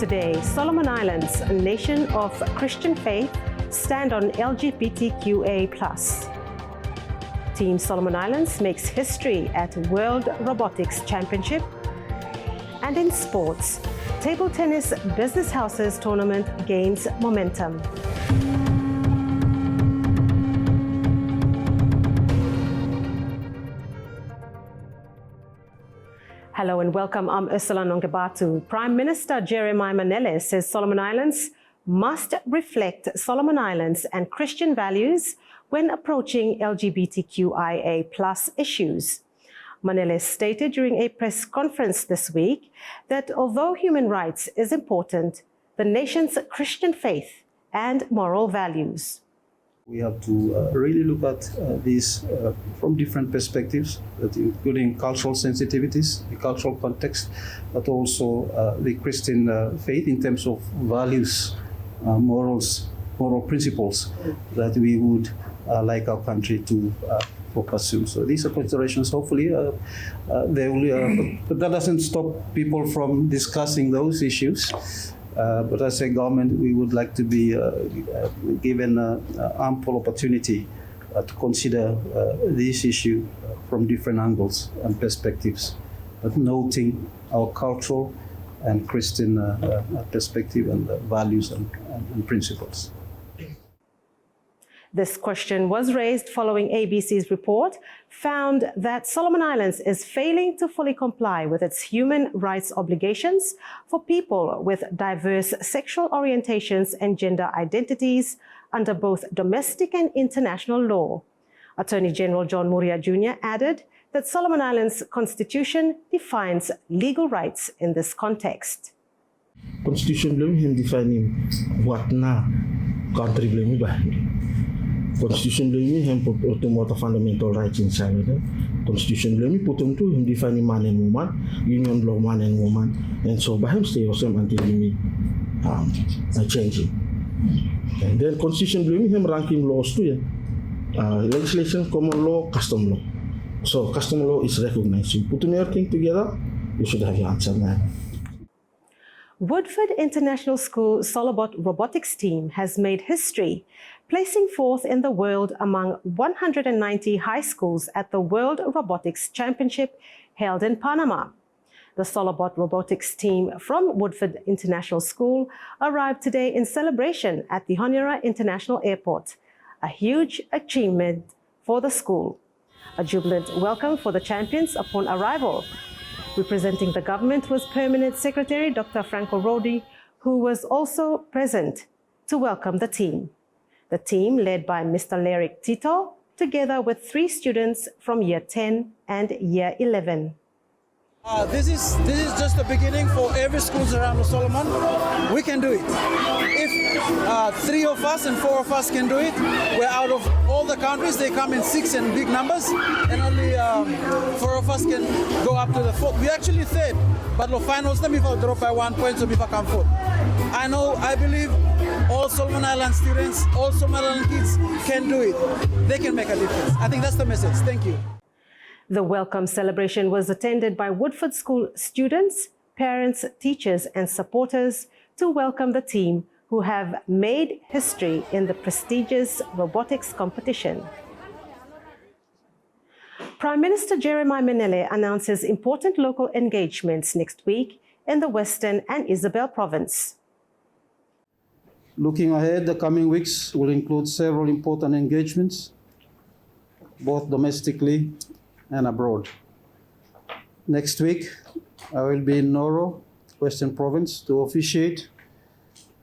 today, Solomon Islands, a nation of Christian faith, stand on LGBTQIA+. Team Solomon Islands makes history at World Robotics Championship. And in sports, table tennis business houses tournament gains momentum. Hello and welcome. I'm Ursula Nongebatu. Prime Minister Jeremiah Manele says Solomon Islands must reflect Solomon Islands and Christian values when approaching LGBTQIA+ issues. Manele stated during a press conference this week that although human rights is important, the nation's Christian faith and moral values. We have to really look at these from different perspectives, including cultural sensitivities, the cultural context, but also the Christian faith in terms of values, morals, moral principles that we would like our country to pursue. So these are considerations. Hopefully, they will. But that doesn't stop people from discussing those issues. But as a government, we would like to be given ample opportunity to consider this issue from different angles and perspectives, but noting our cultural and Christian perspective and values and principles. This question was raised following ABC's report found that Solomon Islands is failing to fully comply with its human rights obligations for people with diverse sexual orientations and gender identities under both domestic and international law. Attorney General John Muria Jr. added that Solomon Islands' constitution defines legal rights in this context. Constitution belum defining what na country belum bahani. Constitution belum hem promote fundamental rights in Canada. Constitution belum putum tu hem define man and woman, union law man and woman, and so by him stay awesome until he changing. And then constitution belum hem ranking laws too, legislation, common law, custom law. So custom law is recognized. You put everything together, you should have your answer now. Woodford International School Solobot Robotics team has made history, placing fourth in the world among 190 high schools at the World Robotics Championship held in Panama. The Solobot Robotics team from Woodford International School arrived today in celebration at the Honiara International Airport, a huge achievement for the school. A jubilant welcome for the champions upon arrival. Representing the government was Permanent Secretary Dr. Franco Rodi, who was also present to welcome the team. The team, led by Mr. Lyric Tito, together with 3 students from Year 10 and Year 11. This is just the beginning for every schools around the Solomon. We can do it. If 3 of us and 4 of us can do it, we're out of all the countries. They come in 6 and big numbers, and only 4 of us can go up to the 4th. We're actually 3rd, but the finals, let me drop by 1 point, so we come 4th. I believe all Solomon Island students, all Solomon Island kids can do it. They can make a difference. I think that's the message. Thank you. The welcome celebration was attended by Woodford School students, parents, teachers, and supporters to welcome the team who have made history in the prestigious robotics competition. Prime Minister Jeremiah Manele announces important local engagements next week in the Western and Isabel Province. Looking ahead, the coming weeks will include several important engagements, both domestically and abroad. Next week, I will be in Noro, Western Province, to officiate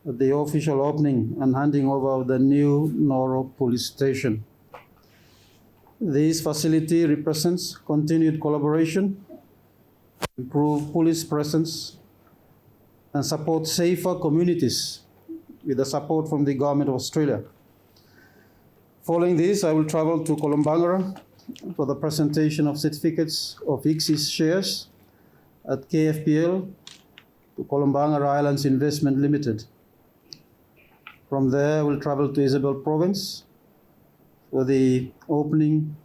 the official opening and handing over of the new Noro police station. This facility represents continued collaboration, improve police presence, and support safer communities with the support from the Government of Australia. Following this, I will travel to Kolombangara for the presentation of certificates of ICSIS shares at KFPL to Kolombangara Islands Investment Limited. From there, I will travel to Isabel Province for the opening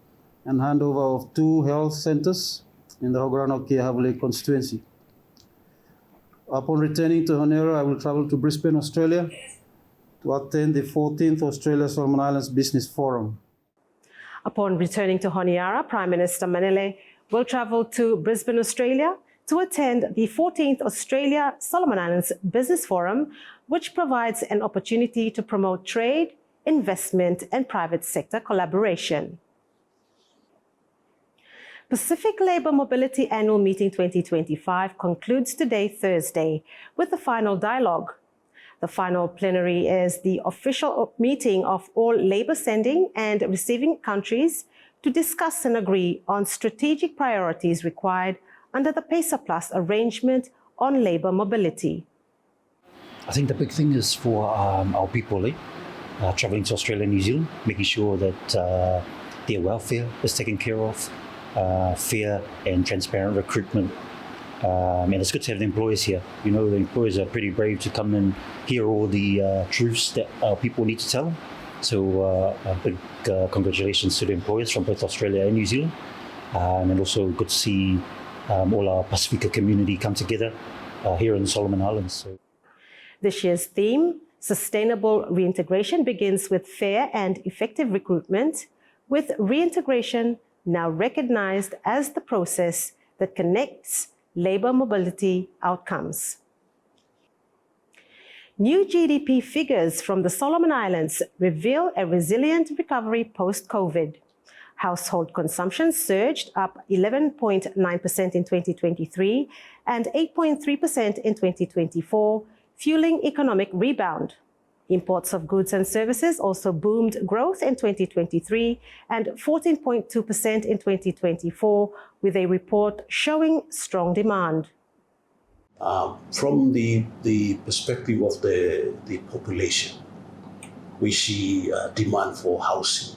and handover of 2 health centers in the Hogorano-Tavuli constituency. Upon returning to Honiara, I will travel to Brisbane, Australia, to attend the 14th Australia Solomon Islands Business Forum. Upon returning to Honiara, Prime Minister Manele will travel to Brisbane, Australia, to attend the 14th Australia Solomon Islands Business Forum, which provides an opportunity to promote trade, investment, and private sector collaboration. Pacific Labour Mobility Annual Meeting 2025 concludes today, Thursday, with the final dialogue. The final plenary is the official meeting of all labour sending and receiving countries to discuss and agree on strategic priorities required under the PACER Plus arrangement on labour mobility. I think the big thing is for our people travelling to Australia and New Zealand, making sure that their welfare is taken care of, fair and transparent recruitment. And it's good to have the employers here. You know, the employers are pretty brave to come and hear all the truths that our people need to tell them. So a big congratulations to the employers from both Australia and New Zealand. And also good to see all our Pacifica community come together here in the Solomon Islands. So. This year's theme, Sustainable Reintegration, begins with fair and effective recruitment, with reintegration now recognized as the process that connects labour mobility outcomes. New GDP figures from the Solomon Islands reveal a resilient recovery post-COVID. Household consumption surged up 11.9% in 2023 and 8.3% in 2024, fueling economic rebound. Imports of goods and services also boomed growth in 2023 and 14.2% in 2024, with a report showing strong demand. From the perspective of the population, we see demand for housing.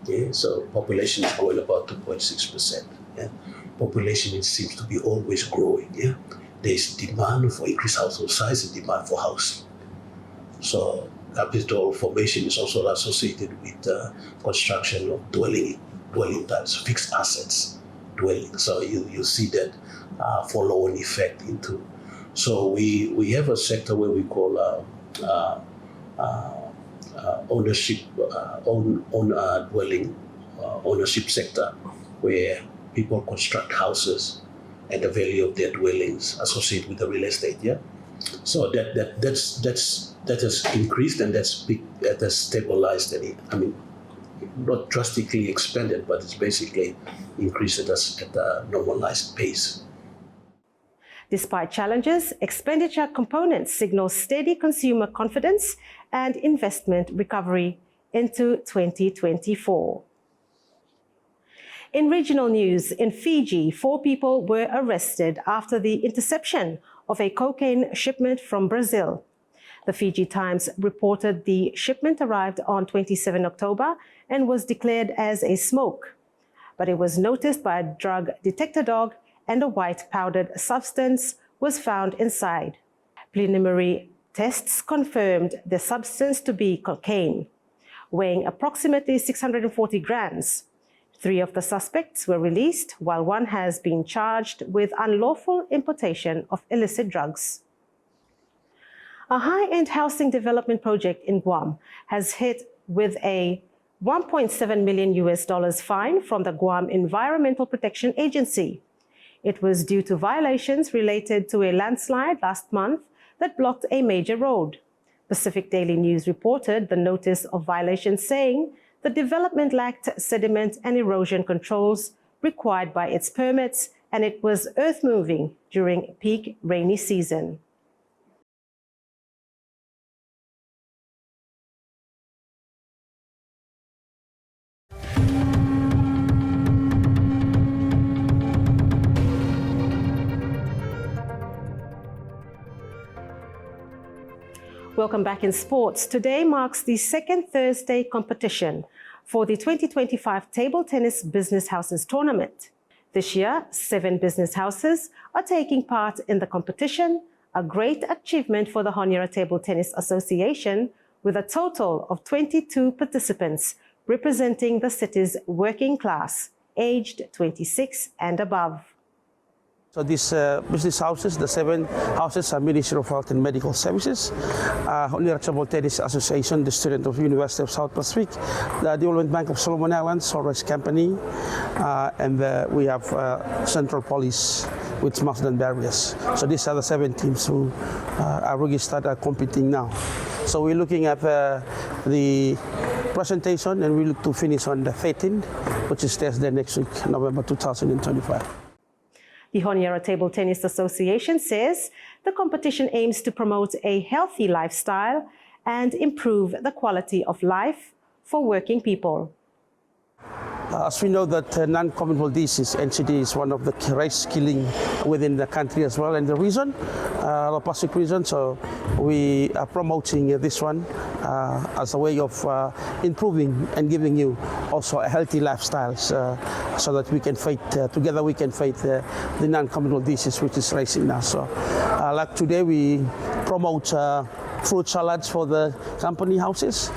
Okay? So population is growing about 2.6%. Yeah? Population seems to be always growing. Yeah? There's demand for increased household size and demand for housing. So capital formation is also associated with construction of dwelling types, fixed assets dwelling. So you see that follow-on effect into. So we have a sector where we call ownership, dwelling ownership sector, where people construct houses and the value of their dwellings associated with the real estate. Yeah. So that has increased and that has stabilized. And not drastically expanded, but it's basically increased at a normalized pace. Despite challenges, expenditure components signal steady consumer confidence and investment recovery into 2024. In regional news, in Fiji, 4 people were arrested after the interception of a cocaine shipment from Brazil. The Fiji Times reported the shipment arrived on 27 October and was declared as a smoke, but it was noticed by a drug detector dog and a white powdered substance was found inside. Preliminary tests confirmed the substance to be cocaine, weighing approximately 640 grams. 3 of the suspects were released, while 1 has been charged with unlawful importation of illicit drugs. A high-end housing development project in Guam has hit with a $1.7 million fine from the Guam Environmental Protection Agency. It was due to violations related to a landslide last month that blocked a major road. Pacific Daily News reported the notice of violation, saying the development lacked sediment and erosion controls required by its permits, and it was earth-moving during peak rainy season. Welcome back in sports. Today marks the second Thursday competition for the 2025 Table Tennis Business Houses Tournament. This year, 7 business houses are taking part in the competition, a great achievement for the Honiara Table Tennis Association, with a total of 22 participants representing the city's working class, aged 26 and above. So these business houses, the 7 houses, are Ministry of Health and Medical Services, Honorable Tennis Association, the student of University of South Pacific, the Development Bank of Solomon Islands, Sunrise Company, and we have Central Police with Marsden Barriers. So these are the 7 teams who are registered, are competing now. So we're looking at the presentation, and we look to finish on the 13th, which is Thursday next week, November 2025. The Honiara Table Tennis Association says the competition aims to promote a healthy lifestyle and improve the quality of life for working people. As we know that non-communicable disease, NCD, is one of the race killing within the country as well, and the reason, the Pacific region, so we are promoting this one as a way of improving and giving you also a healthy lifestyle, so that we can fight, together we can fight the non-communicable disease which is rising now. So like today we promote fruit salads for the company houses,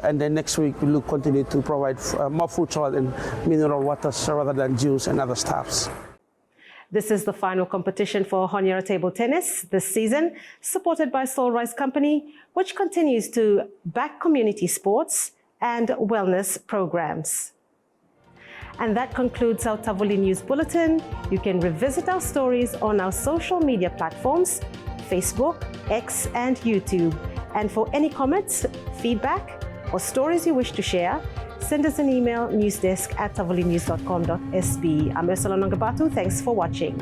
and then next week we will continue to provide more fruit salad and mineral waters rather than juice and other stuffs. This is the final competition for Honiara Table Tennis this season, supported by Sunrise Company, which continues to back community sports and wellness programs. And that concludes our Tavuli News Bulletin. You can revisit our stories on our social media platforms, Facebook, X, and YouTube. And for any comments, feedback, or stories you wish to share, send us an email, newsdesk@tavulinews.com.sb. I'm Ursula Nongabatu. Thanks for watching.